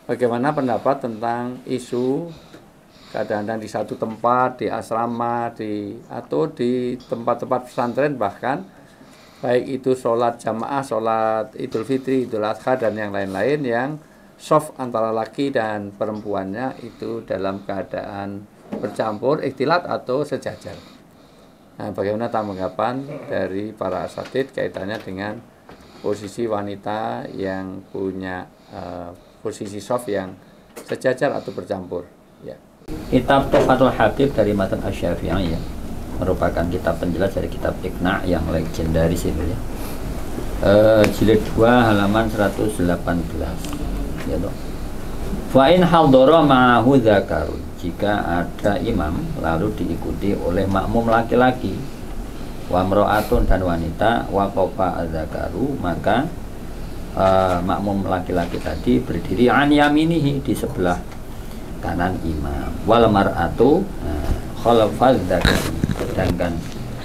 bagaimana pendapat tentang isu kadang-kadang di satu tempat, di asrama, atau di tempat-tempat pesantren bahkan, baik itu sholat jamaah, sholat Idul Fitri, Idul Adha, dan yang lain-lain yang soft antara laki dan perempuannya itu dalam keadaan bercampur, ikhtilat atau sejajar. Nah, bagaimana tanggapan dari para asatidz kaitannya dengan posisi wanita yang punya posisi soft yang sejajar atau bercampur? Ya. Kitab Tuhfatul Habib dari Matan Asy-Syafi'i ya, merupakan kitab penjelas dari kitab Iqna yang legendaris itu ya. Jilid 2 halaman 118 ya toh. Fa in hadhara ma'ahu dzakarun, jika ada imam lalu diikuti oleh makmum laki-laki, wa mra'atun dan wanita, wa qafa adzakaru, maka makmum laki-laki tadi berdiri an yaminihi, di sebelah kanan imam, wal mar'atu khalfaz dzakari, sedangkan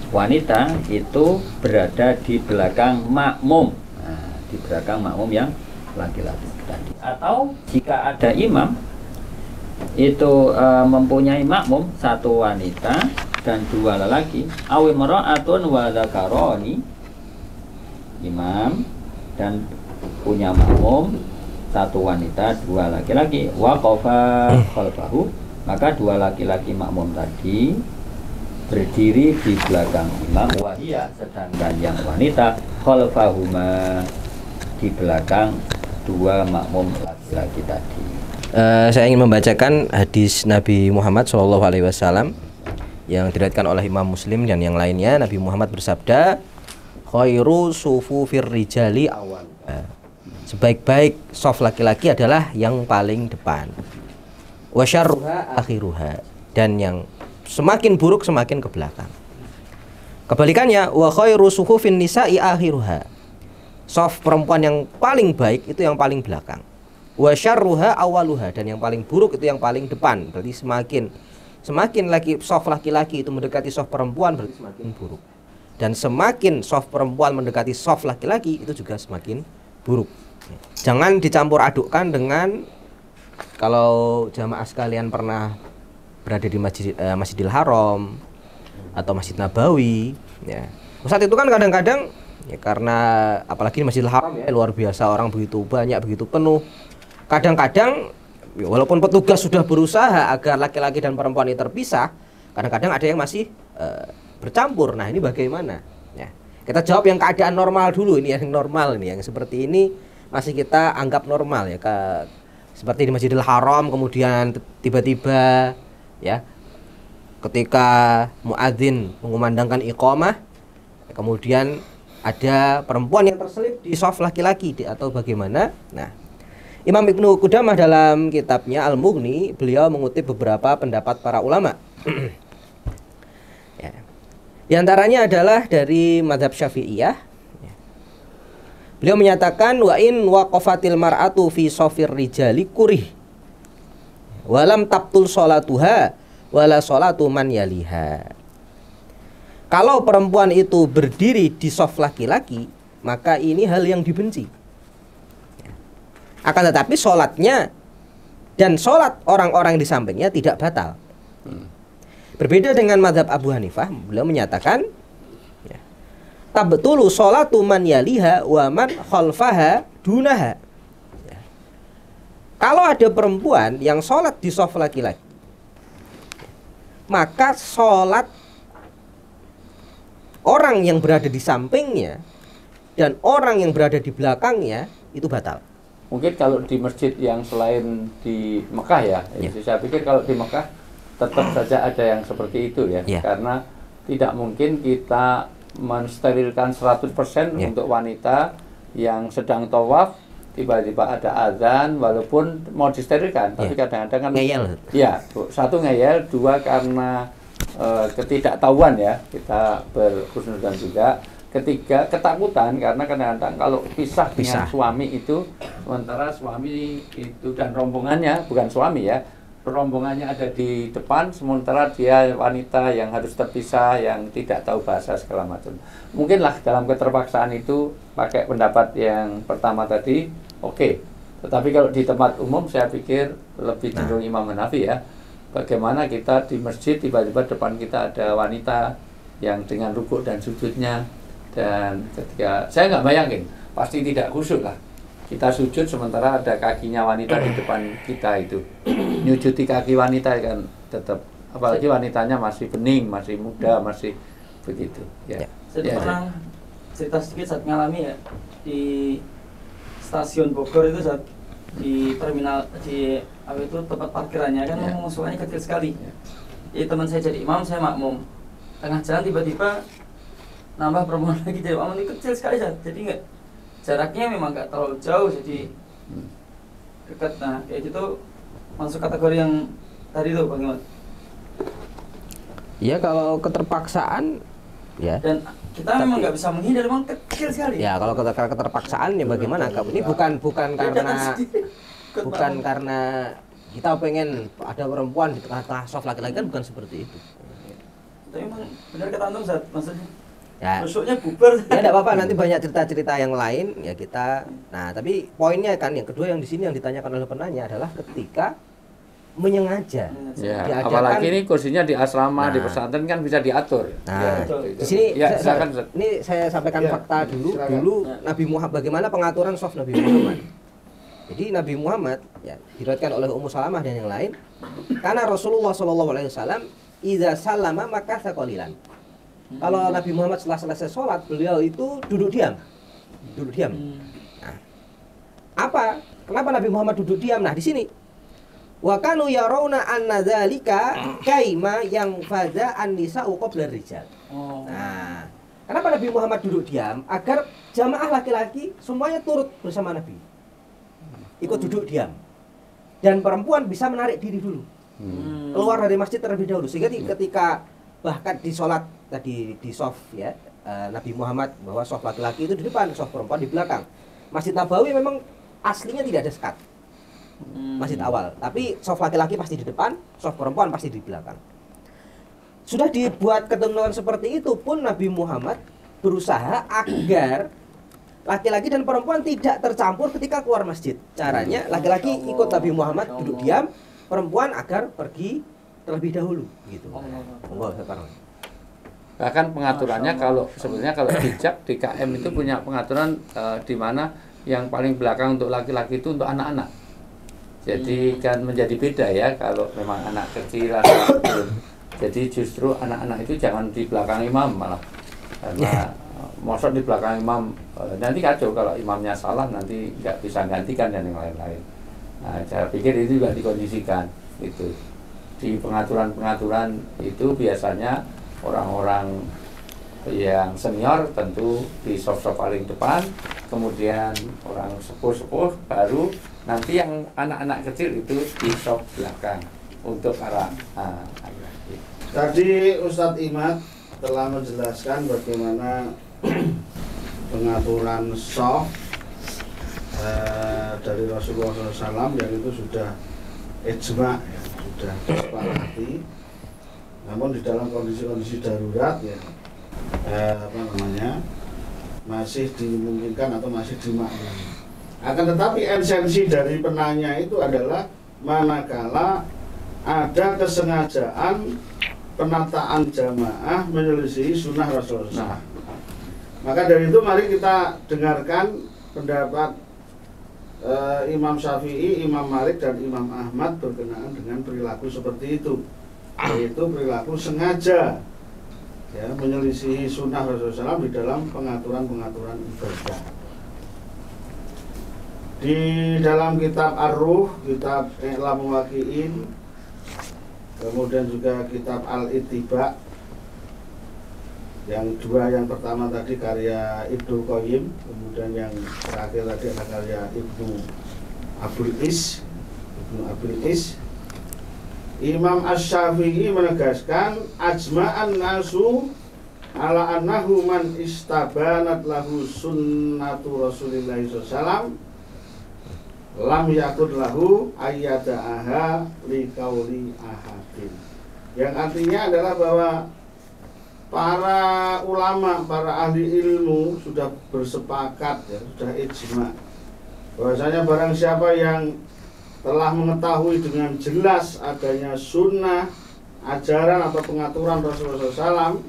wanita itu berada di belakang makmum, di belakang makmum yang laki-laki tadi. Atau jika ada imam itu mempunyai makmum satu wanita dan dua lelaki, awi mar'atun wa dzakaroni, imam dan punya makmum satu wanita dua laki-laki, wa qafa khalfahu, maka dua laki-laki makmum tadi berdiri di belakang imam, wahia, sedangkan yang wanita khalfahuma, di belakang dua makmum laki-laki tadi. Saya ingin membacakan hadis Nabi Muhammad SAW yang diriwayatkan oleh Imam Muslim dan yang lainnya. Nabi Muhammad bersabda, khairu sufufir rijali awal, sebaik-baik saf laki-laki adalah yang paling depan, wa syarruha akhiruha, dan yang semakin buruk semakin ke belakang. Kebalikannya, wa khairu sufufin nisa'i akhiruha, saf perempuan yang paling baik itu yang paling belakang, wa syarruha awaluha, dan yang paling buruk itu yang paling depan. Berarti semakin saf laki-laki itu mendekati saf perempuan berarti semakin buruk, dan semakin saf perempuan mendekati saf laki-laki itu juga semakin buruk. Jangan dicampur adukkan dengan, kalau jamaah sekalian pernah berada di Masjidil Haram atau Masjid Nabawi ya, Ustadz itu kan kadang-kadang ya, karena apalagi di Masjidil Haram ya, luar biasa, orang begitu banyak, begitu penuh. Kadang-kadang ya, walaupun petugas sudah berusaha agar laki-laki dan perempuan ini terpisah, kadang-kadang ada yang masih bercampur. Nah, ini bagaimana ya? Kita jawab yang keadaan normal dulu, ini yang normal, ini yang seperti ini masih kita anggap normal ya, seperti di Masjidil Haram. Kemudian tiba-tiba ya, ketika muadzin mengumandangkan iqamah, kemudian ada perempuan yang terselip di shaf laki-laki atau bagaimana. Nah, Imam Ibnu Qudamah dalam kitabnya Al-Mughni, beliau mengutip beberapa pendapat para ulama. Ya. Di antaranya adalah dari mazhab Syafi'iyah. Beliau menyatakan, wa in waqafatil mar'atu fi shafir rijali kurih walam tabtul sholatuha wala sholatu man yaliha. Kalau perempuan itu berdiri di shaf laki-laki, maka ini hal yang dibenci. Akan tetapi sholatnya dan sholat orang-orang di sampingnya tidak batal. Berbeda dengan mazhab Abu Hanifah, beliau menyatakan tabtulu sholatu man yaliha wa man khalfaha dunaha. Kalau ada perempuan yang sholat di shaf laki-laki, maka sholat orang yang berada di sampingnya dan orang yang berada di belakangnya itu batal. Mungkin kalau di masjid yang selain di Mekah ya, saya pikir kalau di Mekah tetap saja ada yang seperti itu ya, karena tidak mungkin kita mensterilkan 100% untuk wanita yang sedang tawaf, tiba-tiba ada azan walaupun mau disterilkan, tapi kadang-kadang kan ngeyel. Ya, satu ngeyel, dua karena ketidaktahuan ya, kita berhusnuzon juga. Ketiga, ketakutan, karena kadang-kadang kalau pisah dengan suami itu, sementara suami itu dan rombongannya, bukan suami ya, rombongannya ada di depan, sementara dia wanita yang harus terpisah, yang tidak tahu bahasa segala macam. Mungkinlah dalam keterpaksaan itu pakai pendapat yang pertama tadi, oke. Tetapi kalau di tempat umum saya pikir lebih cenderung Imam Hanafi ya. Bagaimana kita di masjid tiba-tiba depan kita ada wanita yang dengan rukuk dan sujudnya, dan ketika saya nggak bayangin pasti tidak khusyuk lah. Kita sujud sementara ada kakinya wanita di depan kita itu. Nyujuti kaki wanita kan tetap, apalagi wanitanya masih bening, masih muda, masih begitu. Ya. Saya pernah cerita sedikit saat ngalami ya di stasiun Bogor itu, saat di terminal di apa itu tempat parkirannya kan musola kecil sekali. Jadi teman saya jadi imam, saya makmum. Tengah jalan tiba-tiba nambah perempuan lagi jadi makmum, ini kecil sekali Zat. Jadi nggak, jaraknya memang nggak terlalu jauh, jadi dekat. Nah kayak gitu masuk kategori yang tadi tuh bagaimana? Ya kalau keterpaksaan ya. Dan kita memang nggak bisa menghindar, memang kecil sekali. Ya kalau keterpaksaan ya bagaimana? Ini bukan karena kita pengen ada perempuan di tengah-tengah soft laki-laki, kan bukan seperti itu. Tapi memang benar kata antum Zat, maksudnya Ya. rusuknya bubar. Ya enggak apa-apa, nanti banyak cerita-cerita yang lain ya kita. Nah, tapi poinnya kan yang kedua yang di sini yang ditanyakan oleh penanya adalah ketika menyengaja. Ya, diadakan- apalagi ini kursinya di asrama, di Nah. pesantren kan bisa diatur. Nah, gitu. di sini ya, silakan. ini saya sampaikan Ya, fakta dulu. silakan. Dulu Nabi Muhammad, bagaimana pengaturan soft Nabi Muhammad. Jadi Nabi Muhammad ya diriwayatkan oleh Ummu Salamah dan yang lain, karena Rasulullah SAW idza sallama maka qalilan. Kalau Nabi Muhammad setelah selesai sholat, beliau itu duduk diam. Duduk diam. Nah, apa? Kenapa Nabi Muhammad duduk diam? Nah, di sini wa kanu yarawna anna dzalika kaima yang fadza an-nisa'u qabla rijal. Oh. Nah, kenapa Nabi Muhammad duduk diam? Agar jamaah laki-laki semuanya turut bersama Nabi. Ikut duduk diam. Dan perempuan bisa menarik diri dulu. Keluar dari masjid terlebih dahulu. Sehingga ketika bahkan di sholat tadi di soft ya, Nabi Muhammad bahwa soft laki-laki itu di depan, soft perempuan di belakang. Masjid Nabawi memang aslinya tidak ada sekat. Masjid awal, tapi soft laki-laki pasti di depan, soft perempuan pasti di belakang. Sudah dibuat ketentuan seperti itu pun Nabi Muhammad berusaha agar laki-laki dan perempuan tidak tercampur ketika keluar masjid. Caranya laki-laki ikut Nabi Muhammad duduk diam, perempuan agar pergi terlebih dahulu gitu. Monggo sekarang. Bahkan pengaturannya kalau sebenarnya kalau hijab di KM itu punya pengaturan di mana yang paling belakang untuk laki-laki itu untuk anak-anak. Jadi kan menjadi beda ya kalau memang anak kecil atau belum. Jadi justru anak-anak itu jangan di belakang imam malah. Karena mosok di belakang imam nanti kacau, kalau imamnya salah nanti nggak bisa gantikan dan yang lain-lain. Nah, saya pikir itu juga dikondisikan itu. Di pengaturan-pengaturan itu biasanya orang-orang yang senior tentu di soft-soft paling depan, kemudian orang sepuh-sepuh baru, nanti yang anak-anak kecil itu di soft belakang untuk para laki-laki. Tadi Ustadz Imad telah menjelaskan bagaimana pengaturan soft dari Rasulullah SAW yang itu sudah ijma, ya, sudah disepakati. Namun di dalam kondisi-kondisi darurat ya masih dimungkinkan atau masih dimaklumi. Akan tetapi esensi dari penanya itu adalah manakala ada kesengajaan penataan jamaah menyelisihi sunnah Rasulullah. Maka dari itu mari kita dengarkan pendapat Imam Syafi'i, Imam Malik dan Imam Ahmad berkenaan dengan perilaku seperti itu, yaitu perilaku sengaja ya menyelisihi sunnah Rasulullah SAW di dalam pengaturan-pengaturan ibadah. Di dalam kitab Ar-Ruh, kitab I'lam Muwaqqi'in, kemudian juga kitab Al-Ittiba, yang dua, yang pertama tadi karya Ibnu Qayyim, kemudian yang terakhir tadi adalah karya Ibnu Abul Is. Imam Asy-Syafi'i menegaskan ajma'an nasu ala annahu man istabanat lahu sunnatu Rasulillah SAW lam yakun lahu ayyada'aha liqauli ahadin. Yang artinya adalah bahwa para ulama, para ahli ilmu sudah bersepakat ya, sudah ijma bahwasanya barang siapa yang telah mengetahui dengan jelas adanya sunnah, ajaran atau pengaturan Rasulullah SAW,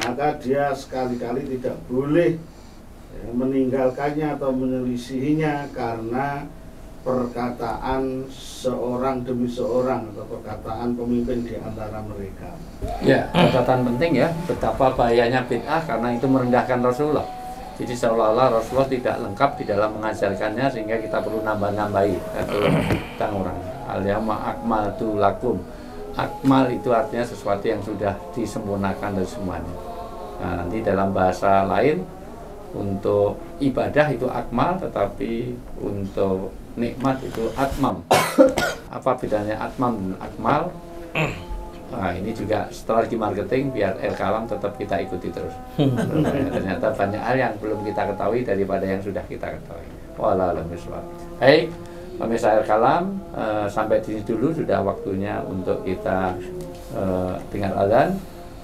maka dia sekali-kali tidak boleh meninggalkannya atau menyelisihinya karena perkataan seorang demi seorang atau perkataan pemimpin di antara mereka. Ya, catatan penting ya, betapa bahayanya bid'ah karena itu merendahkan Rasulullah. Jadi seolah-olah Rasulullah tidak lengkap di dalam mengajarkannya sehingga kita perlu nambah-nambahi atau tentang orang. Al-yawma akmaltu lakum. Akmal itu artinya sesuatu yang sudah disempurnakan dari semuanya. Nah, nanti dalam bahasa lain untuk ibadah itu akmal, tetapi untuk nikmat itu atmam. Apa bedanya atmam dan akmal? Nah, ini juga strategi marketing biar Kalam tetap kita ikuti terus. Ternyata banyak hal yang belum kita ketahui daripada yang sudah kita ketahui. Wallahu a'lam bishawab. Baik, pemirsa Kalam, sampai di sini dulu sudah waktunya untuk kita dengar azan,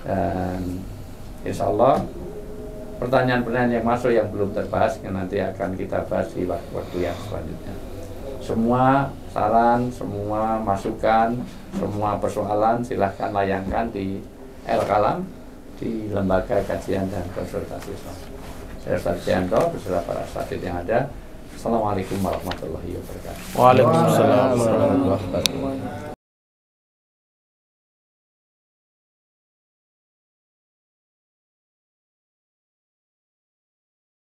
dan insya Allah pertanyaan-pertanyaan yang masuk yang belum terbahas nanti akan kita bahas di waktu yang selanjutnya. Semua saran, semua masukan, semua persoalan silahkan layangkan di Kalam, di Lembaga Kajian dan Konsultasi Islam. Saya Ustaz Jayanto beserta para asatidz yang ada. Assalamualaikum warahmatullahi wabarakatuh. Waalaikumsalam warahmatullahi wabarakatuh.